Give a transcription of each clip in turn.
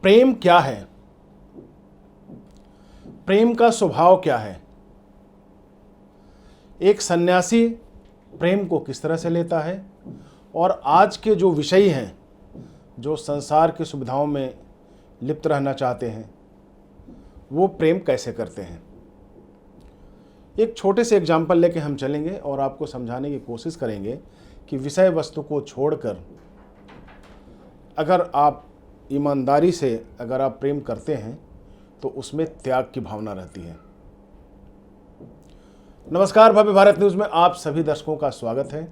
प्रेम क्या है? प्रेम का स्वभाव क्या है? एक सन्यासी प्रेम को किस तरह से लेता है? और आज के जो विषयी हैं, जो संसार की सुविधाओं में लिप्त रहना चाहते हैं, वो प्रेम कैसे करते हैं? एक छोटे से एग्जाम्पल लेके हम चलेंगे और आपको समझाने की कोशिश करेंगे कि विषय वस्तु को छोड़कर अगर आप ईमानदारी से अगर आप प्रेम करते हैं तो उसमें त्याग की भावना रहती है। नमस्कार, भव्य भारत न्यूज़ में आप सभी दर्शकों का स्वागत है।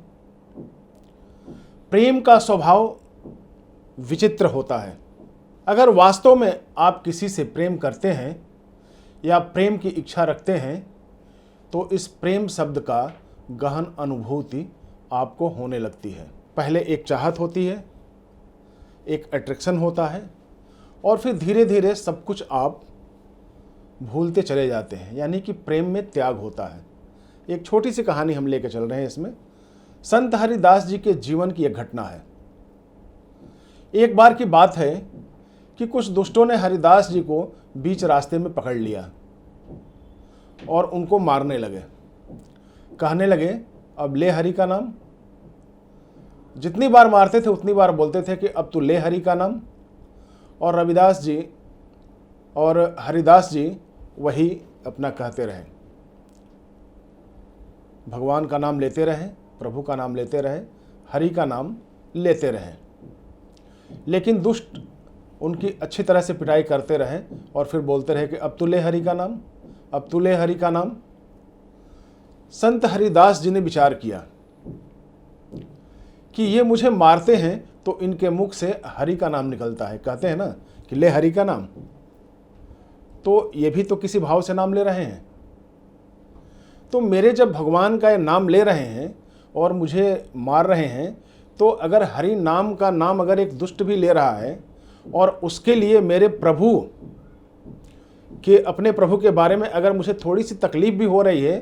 प्रेम का स्वभाव विचित्र होता है। अगर वास्तव में आप किसी से प्रेम करते हैं या प्रेम की इच्छा रखते हैं तो इस प्रेम शब्द का गहन अनुभूति आपको होने लगती है। पहले एक चाहत होती है, एक अट्रैक्शन होता है और फिर धीरे धीरे सब कुछ आप भूलते चले जाते हैं, यानी कि प्रेम में त्याग होता है। एक छोटी सी कहानी हम लेकर चल रहे हैं इसमें। संत हरिदास जी के जीवन की एक घटना है। एक बार की बात है कि कुछ दुष्टों ने हरिदास जी को बीच रास्ते में पकड़ लिया और उनको मारने लगे। कहने लगे, अब ले हरि का नाम। जितनी बार मारते थे उतनी बार बोलते थे कि अब तू ले हरि का नाम। और रविदास जी और हरिदास जी वही अपना कहते रहे, भगवान का नाम लेते रहे, प्रभु का नाम लेते रहे, हरि का नाम लेते रहे। लेकिन दुष्ट उनकी अच्छी तरह से पिटाई करते रहे और फिर बोलते रहे कि अब तू ले हरि का नाम, अब तू ले हरि का नाम। संत हरिदास जी ने विचार किया कि ये मुझे मारते हैं तो इनके मुख से हरि का नाम निकलता है। कहते हैं ना कि ले हरि का नाम, तो ये भी तो किसी भाव से नाम ले रहे हैं। तो मेरे जब भगवान का नाम ले रहे हैं और मुझे मार रहे हैं, तो अगर हरि नाम का नाम अगर एक दुष्ट भी ले रहा है और उसके लिए मेरे प्रभु के, अपने प्रभु के बारे में अगर मुझे थोड़ी सी तकलीफ भी हो रही है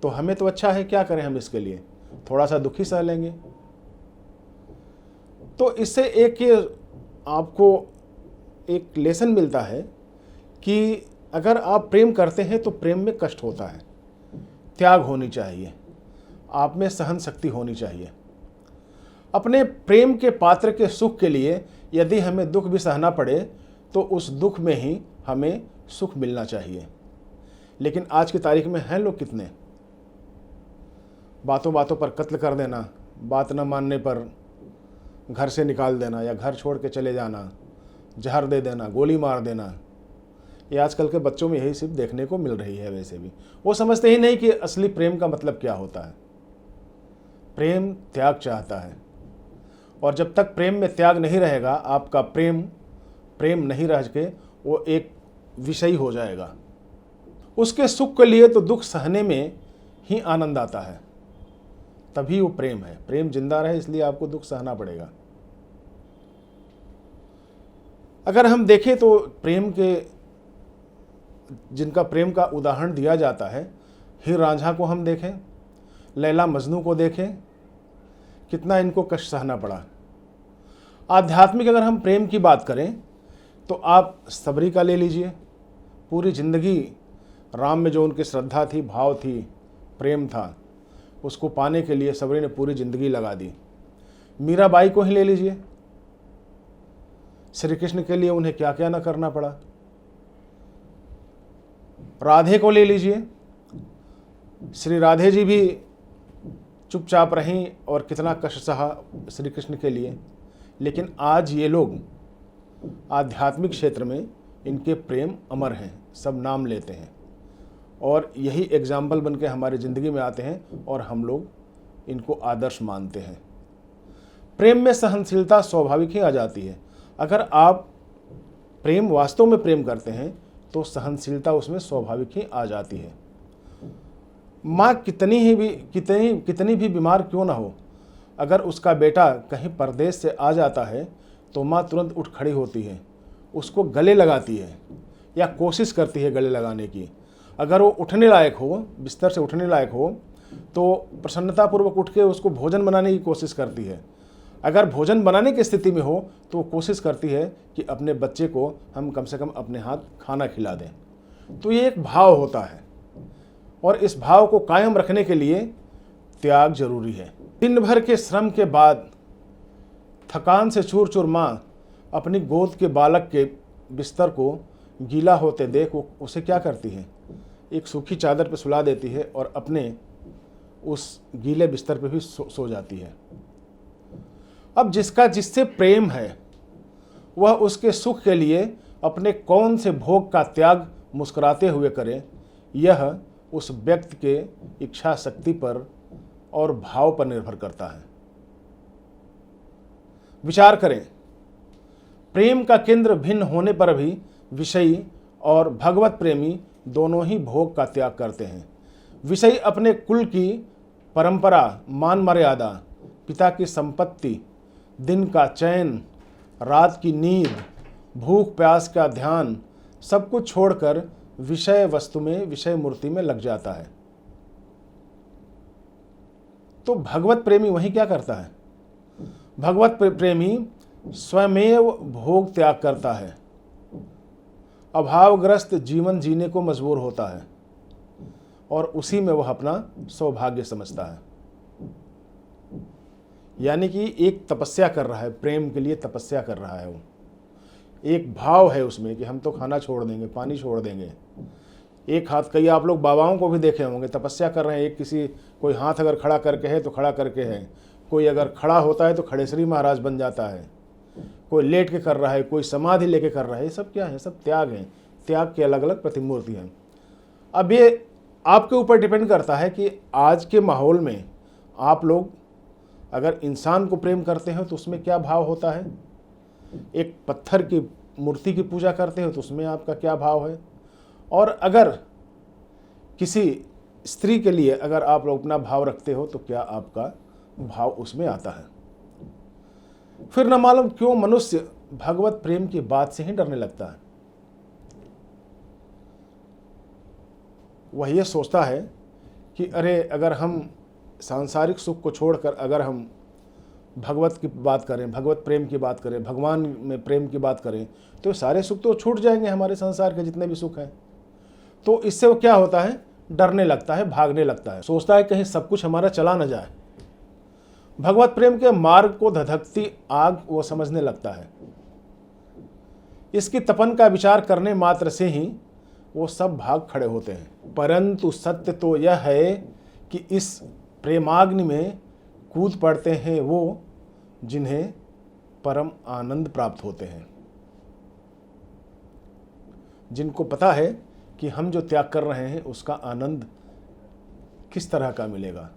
तो हमें तो अच्छा है। क्या करें हम इसके लिए? थोड़ा सा दुखी सह लेंगे। तो इससे एक ये आपको एक लेसन मिलता है कि अगर आप प्रेम करते हैं तो प्रेम में कष्ट होता है, त्याग होनी चाहिए, आप में सहन शक्ति होनी चाहिए। अपने प्रेम के पात्र के सुख के लिए यदि हमें दुख भी सहना पड़े तो उस दुख में ही हमें सुख मिलना चाहिए। लेकिन आज की तारीख में हैं लोग कितने, बातों बातों पर कत्ल कर देना, बात न मानने पर घर से निकाल देना या घर छोड़ के चले जाना, जहर दे देना, गोली मार देना। ये आजकल के बच्चों में यही सिर्फ देखने को मिल रही है। वैसे भी वो समझते ही नहीं कि असली प्रेम का मतलब क्या होता है। प्रेम त्याग चाहता है और जब तक प्रेम में त्याग नहीं रहेगा, आपका प्रेम प्रेम नहीं रह के वो एक विषयी हो जाएगा। उसके सुख के लिए तो दुख सहने में ही आनंद आता है, तभी वो प्रेम है। प्रेम जिंदा रहे इसलिए आपको दुख सहना पड़ेगा। अगर हम देखें तो प्रेम के, जिनका प्रेम का उदाहरण दिया जाता है, हीर रांझा को हम देखें, लैला मजनू को देखें, कितना इनको कष्ट सहना पड़ा। आध्यात्मिक अगर हम प्रेम की बात करें तो आप सबरी का ले लीजिए। पूरी जिंदगी राम में जो उनकी श्रद्धा थी, भाव थी, प्रेम था, उसको पाने के लिए सबरी ने पूरी जिंदगी लगा दी। मीराबाई को ही ले लीजिए, श्री कृष्ण के लिए उन्हें क्या क्या ना करना पड़ा। राधे को ले लीजिए, श्री राधे जी भी चुपचाप रहीं और कितना कष्ट सहा श्री कृष्ण के लिए। लेकिन आज ये लोग आध्यात्मिक क्षेत्र में इनके प्रेम अमर हैं, सब नाम लेते हैं और यही एग्जाम्पल बन के हमारी ज़िंदगी में आते हैं और हम लोग इनको आदर्श मानते हैं। प्रेम में सहनशीलता स्वाभाविक ही आ जाती है। अगर आप प्रेम वास्तव में प्रेम करते हैं तो सहनशीलता उसमें स्वाभाविक ही आ जाती है। माँ कितनी भी बीमार क्यों ना हो, अगर उसका बेटा कहीं परदेश से आ जाता है तो माँ तुरंत उठ खड़ी होती है, उसको गले लगाती है या कोशिश करती है गले लगाने की। अगर वो उठने लायक हो, बिस्तर से उठने लायक हो, तो प्रसन्नतापूर्वक उठ के उसको भोजन बनाने की कोशिश करती है। अगर भोजन बनाने की स्थिति में हो तो वो कोशिश करती है कि अपने बच्चे को हम कम से कम अपने हाथ खाना खिला दें। तो ये एक भाव होता है और इस भाव को कायम रखने के लिए त्याग जरूरी है। दिन भर के श्रम के बाद थकान से चूर चूर माँ अपनी गोद के बालक के बिस्तर को गीला होते देख वो उसे क्या करती है, एक सूखी चादर पर सुला देती है और अपने उस गीले बिस्तर पे भी सो जाती है। अब जिसका जिससे प्रेम है वह उसके सुख के लिए अपने कौन से भोग का त्याग मुस्कुराते हुए करे, यह उस व्यक्ति के इच्छा शक्ति पर और भाव पर निर्भर करता है। विचार करें, प्रेम का केंद्र भिन्न होने पर भी विषयी और भगवत प्रेमी दोनों ही भोग का त्याग करते हैं। विषयी अपने कुल की परंपरा, मान मर्यादा, पिता की संपत्ति, दिन का चैन, रात की नींद, भूख प्यास का ध्यान, सब कुछ छोड़कर विषय वस्तु में, विषय मूर्ति में लग जाता है। तो भगवत प्रेमी वही क्या करता है? भगवत प्रेमी स्वयमेव भोग त्याग करता है, अभावग्रस्त जीवन जीने को मजबूर होता है और उसी में वह अपना सौभाग्य समझता है। यानी कि एक तपस्या कर रहा है, प्रेम के लिए तपस्या कर रहा है। वो एक भाव है उसमें कि हम तो खाना छोड़ देंगे, पानी छोड़ देंगे। एक हाथ, कई आप लोग बाबाओं को भी देखे होंगे, तपस्या कर रहे हैं। एक किसी कोई हाथ अगर खड़ा करके है तो खड़ा करके है, कोई अगर खड़ा होता है तो खड़ेसरी महाराज बन जाता है, कोई लेट के कर रहा है, कोई समाधि लेके कर रहा है। ये सब क्या है? सब त्याग हैं। त्याग की अलग अलग प्रतिमूर्ति हैं। अब ये आपके ऊपर डिपेंड करता है कि आज के माहौल में आप लोग अगर इंसान को प्रेम करते हो तो उसमें क्या भाव होता है, एक पत्थर की मूर्ति की पूजा करते हो तो उसमें आपका क्या भाव है, और अगर किसी स्त्री के लिए अगर आप लोग अपना भाव रखते हो तो क्या आपका भाव उसमें आता है। फिर न मालूम क्यों मनुष्य भगवत प्रेम की बात से ही डरने लगता है। वह ये सोचता है कि अरे अगर हम सांसारिक सुख को छोड़कर अगर हम भगवत की बात करें, भगवत प्रेम की बात करें, भगवान में प्रेम की बात करें तो सारे सुख तो छूट जाएंगे, हमारे संसार के जितने भी सुख हैं। तो इससे वो क्या होता है, डरने लगता है, भागने लगता है, सोचता है कहीं सब कुछ हमारा चला न जाए। भगवत प्रेम के मार्ग को धधकती आग वो समझने लगता है। इसकी तपन का विचार करने मात्र से ही वो सब भाग खड़े होते हैं। परंतु सत्य तो यह है कि इस प्रेमाग्नि में कूद पड़ते हैं वो जिन्हें परम आनंद प्राप्त होते हैं, जिनको पता है कि हम जो त्याग कर रहे हैं उसका आनंद किस तरह का मिलेगा।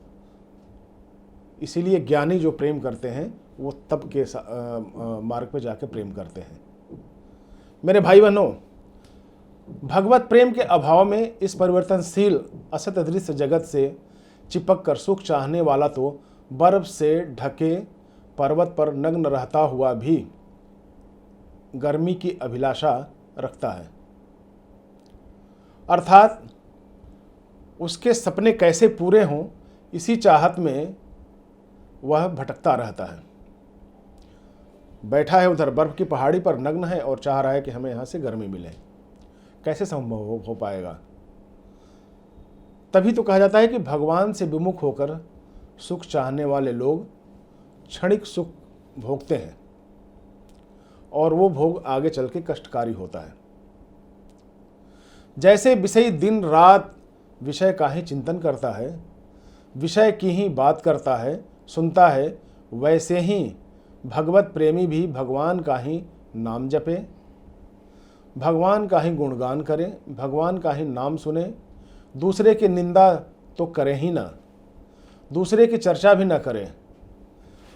इसीलिए ज्ञानी जो प्रेम करते हैं वो तप के मार्ग पर जाकर प्रेम करते हैं। मेरे भाई बहनों, भगवत प्रेम के अभाव में इस परिवर्तनशील असत दृश्य जगत से चिपक कर सुख चाहने वाला तो बर्फ से ढके पर्वत पर नग्न रहता हुआ भी गर्मी की अभिलाषा रखता है। अर्थात उसके सपने कैसे पूरे हों, इसी चाहत में वह भटकता रहता है। बैठा है उधर बर्फ की पहाड़ी पर, नग्न है और चाह रहा है कि हमें यहाँ से गर्मी मिले। कैसे संभव हो पाएगा? तभी तो कहा जाता है कि भगवान से विमुख होकर सुख चाहने वाले लोग क्षणिक सुख भोगते हैं और वो भोग आगे चल के कष्टकारी होता है। जैसे विषयी दिन रात विषय का ही चिंतन करता है, विषय की ही बात करता है, सुनता है, वैसे ही भगवत प्रेमी भी भगवान का ही नाम जपे, भगवान का ही गुणगान करे, भगवान का ही नाम सुने, दूसरे की निंदा तो करे ही ना, दूसरे की चर्चा भी ना करे,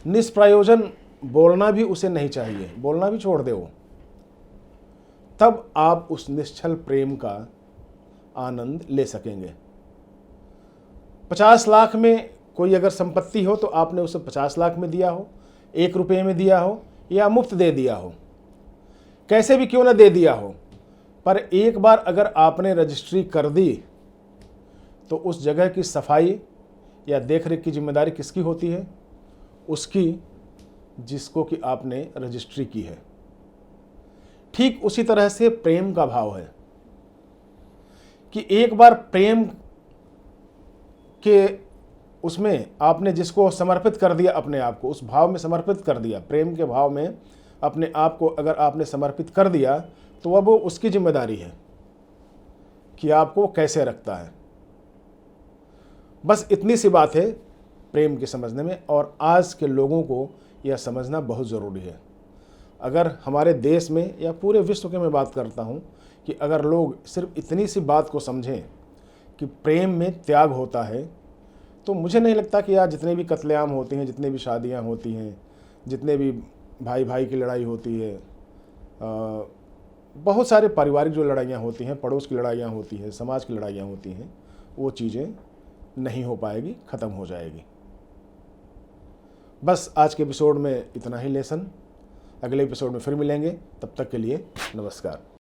निष्प्रयोजन बोलना भी उसे नहीं चाहिए, बोलना भी छोड़ दे वो। तब आप उस निश्चल प्रेम का आनंद ले सकेंगे। 50 लाख में कोई अगर संपत्ति हो तो आपने उसे 50 लाख में दिया हो, 1 रुपये में दिया हो या मुफ्त दे दिया हो, कैसे भी क्यों ना दे दिया हो, पर एक बार अगर आपने रजिस्ट्री कर दी तो उस जगह की सफाई या देखरेख की जिम्मेदारी किसकी होती है? उसकी जिसको कि आपने रजिस्ट्री की है। ठीक उसी तरह से प्रेम का भाव है कि एक बार प्रेम के उसमें आपने जिसको समर्पित कर दिया, अपने आप को उस भाव में समर्पित कर दिया, प्रेम के भाव में अपने आप को अगर आपने समर्पित कर दिया, तो अब वो उसकी जिम्मेदारी है कि आपको कैसे रखता है। बस इतनी सी बात है प्रेम के समझने में, और आज के लोगों को यह समझना बहुत ज़रूरी है। अगर हमारे देश में या पूरे विश्व के मैं बात करता हूँ कि अगर लोग सिर्फ इतनी सी बात को समझें कि प्रेम में त्याग होता है, तो मुझे नहीं लगता कि आज जितने भी कत्लेआम होती हैं, जितने भी शादियाँ होती हैं, जितने भी भाई भाई की लड़ाई होती है, बहुत सारे पारिवारिक जो लड़ाइयाँ होती हैं, पड़ोस की लड़ाइयाँ होती हैं, समाज की लड़ाइयाँ होती हैं, वो चीज़ें नहीं हो पाएगी, ख़त्म हो जाएगी। बस आज के एपिसोड में इतना ही लेसन। अगले एपिसोड में फिर मिलेंगे, तब तक के लिए नमस्कार।